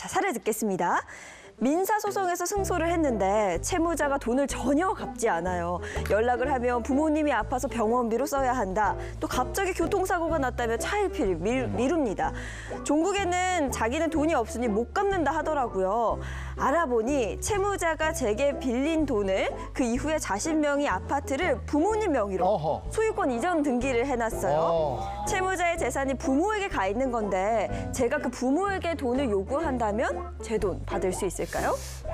자, 사례 듣겠습니다. 민사소송에서 승소를 했는데 채무자가 돈을 전혀 갚지 않아요. 연락을 하면 부모님이 아파서 병원비로 써야 한다. 또 갑자기 교통사고가 났다며 차일피일 미룹니다. 종국에는 자기는 돈이 없으니 못 갚는다 하더라고요. 알아보니 채무자가 제게 빌린 돈을 그 이후에 자신 명의 아파트를 부모님 명의로 소유권 이전 등기를 해놨어요. 채무자의 재산이 부모에게 가 있는 건데 제가 그 부모에게 돈을 요구한다면 제 돈 받을 수 있을까요?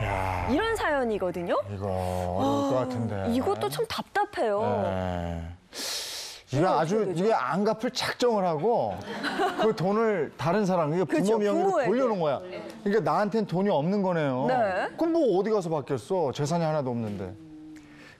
야, 이런 사연이거든요. 이거 어려울 것 같은데. 이것도 참 답답해요. 네. 이게 안 갚을 작정을 하고 그 돈을 다른 사람, 부모 그렇죠, 명의로 부모에게. 돌려놓은 거야. 그러니까 나한테는 돈이 없는 거네요. 네. 그럼 뭐 어디 가서 받겠어? 재산이 하나도 없는데.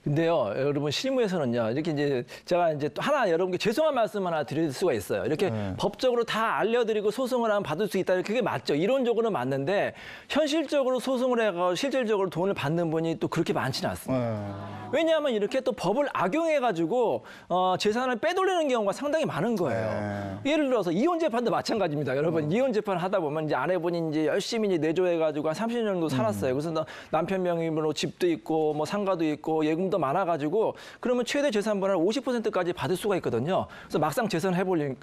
근데요, 여러분 실무에서는요, 이렇게 이제 제가 이제 또 하나 여러분께 죄송한 말씀 하나 드릴 수가 있어요. 이렇게 법적으로 다 알려드리고 소송을 하면 받을 수 있다. 그게 맞죠. 이론적으로는 맞는데 현실적으로 소송을 해가지고 실질적으로 돈을 받는 분이 또 그렇게 많지는 않습니다. 왜냐하면 이렇게 또 법을 악용해가지고 재산을 빼돌리는 경우가 상당히 많은 거예요. 예를 들어서 이혼 재판도 마찬가지입니다. 여러분 이혼 재판 하다 보면 이제 아내분이 이제 열심히 이제 내조해가지고 한 30년 정도 살았어요. 그래서 남편 명의로 집도 있고 뭐 상가도 있고 예금도 많아가지고 그러면 최대 재산분할 50%까지 받을 수가 있거든요. 그래서 막상 재산을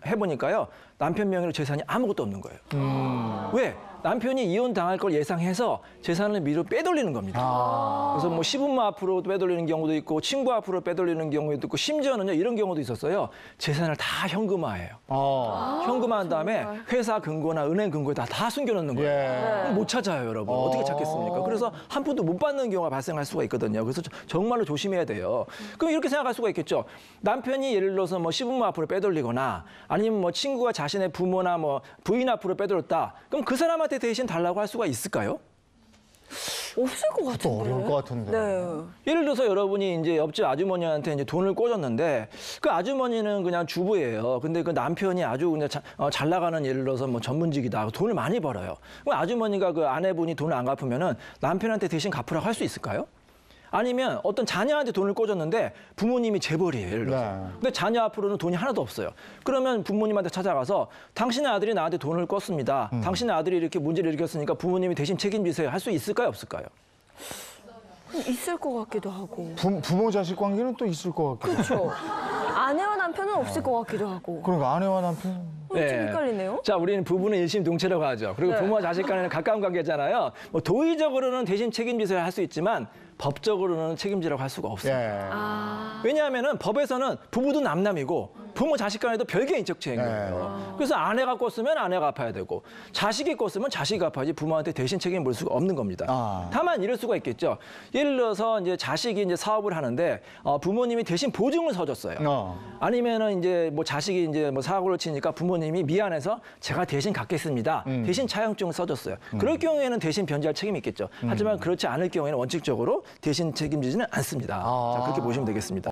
해보니까요. 남편 명의로 재산이 아무것도 없는 거예요. 왜? 남편이 이혼 당할 걸 예상해서 재산을 미리 빼돌리는 겁니다. 그래서 뭐 시부모 앞으로 빼돌리는 경우도 있고 친구 앞으로 빼돌리는 경우도 있고 심지어는요 이런 경우도 있었어요. 재산을 다 현금화해요. 현금화한 다음에 회사 금고나 은행 금고에 다 숨겨놓는 거예요. 못 찾아요, 여러분. 어떻게 찾겠습니까? 그래서 한 푼도 못 받는 경우가 발생할 수가 있거든요. 그래서 정말로 조심해야 돼요. 그럼 이렇게 생각할 수가 있겠죠. 남편이 예를 들어서 뭐 시부모 앞으로 빼돌리거나 아니면 뭐 친구가 자신의 부모나 뭐 부인 앞으로 빼돌렸다. 그럼 그 사람한테 대신 달라고 할 수가 있을까요? 없을 것 같은데. 또 어려울 것 같은데. 네. 예를 들어서 여러분이 이제 옆집 아주머니한테 이제 돈을 꿔줬는데 그 아주머니는 그냥 주부예요. 근데 그 남편이 아주 그냥 잘 나가는 예를 들어서 뭐 전문직이다. 돈을 많이 벌어요. 그럼 아주머니가 그 아내분이 돈을 안 갚으면은 남편한테 대신 갚으라고 할 수 있을까요? 아니면 어떤 자녀한테 돈을 꿔줬는데 부모님이 재벌이에요, 예를 들어서. 근데 자녀 앞으로는 돈이 하나도 없어요. 그러면 부모님한테 찾아가서 당신의 아들이 나한테 돈을 꿨습니다. 당신의 아들이 이렇게 문제를 일으켰으니까 부모님이 대신 책임지세요. 할 수 있을까요, 없을까요? 있을 것 같기도 하고. 부모 자식 관계는 또 있을 것 같기도 하고. 그렇죠. 아내와 남편은 없을 것 같기도 하고. 그러니까 아내와 남편. 좀 헷갈리네요. 자, 우리는 부부는 일심동체라고 하죠. 그리고 부모와 자식 간에는 가까운 관계잖아요. 뭐 도의적으로는 대신 책임지세요 할 수 있지만 법적으로는 책임지라고 할 수가 없어요. 왜냐하면은 법에서는 부부도 남남이고 부모 자식 간에도 별개의 인적 책임이에요. 그래서 아내가 꿨으면 아내가 갚아야 되고 자식이 꿨으면 자식이 갚아야지 부모한테 대신 책임을 물 수가 없는 겁니다. 다만 이럴 수가 있겠죠. 예를 들어서 이제 자식이 이제 사업을 하는데 부모님이 대신 보증을 서줬어요. 아니면은 이제 뭐 자식이 이제 뭐 사고를 치니까 부모님이 미안해서 제가 대신 갚겠습니다. 대신 차용증을 써줬어요. 그럴 경우에는 대신 변제할 책임이 있겠죠. 하지만 그렇지 않을 경우에는 원칙적으로 대신 책임지지는 않습니다. 자, 그렇게 보시면 되겠습니다.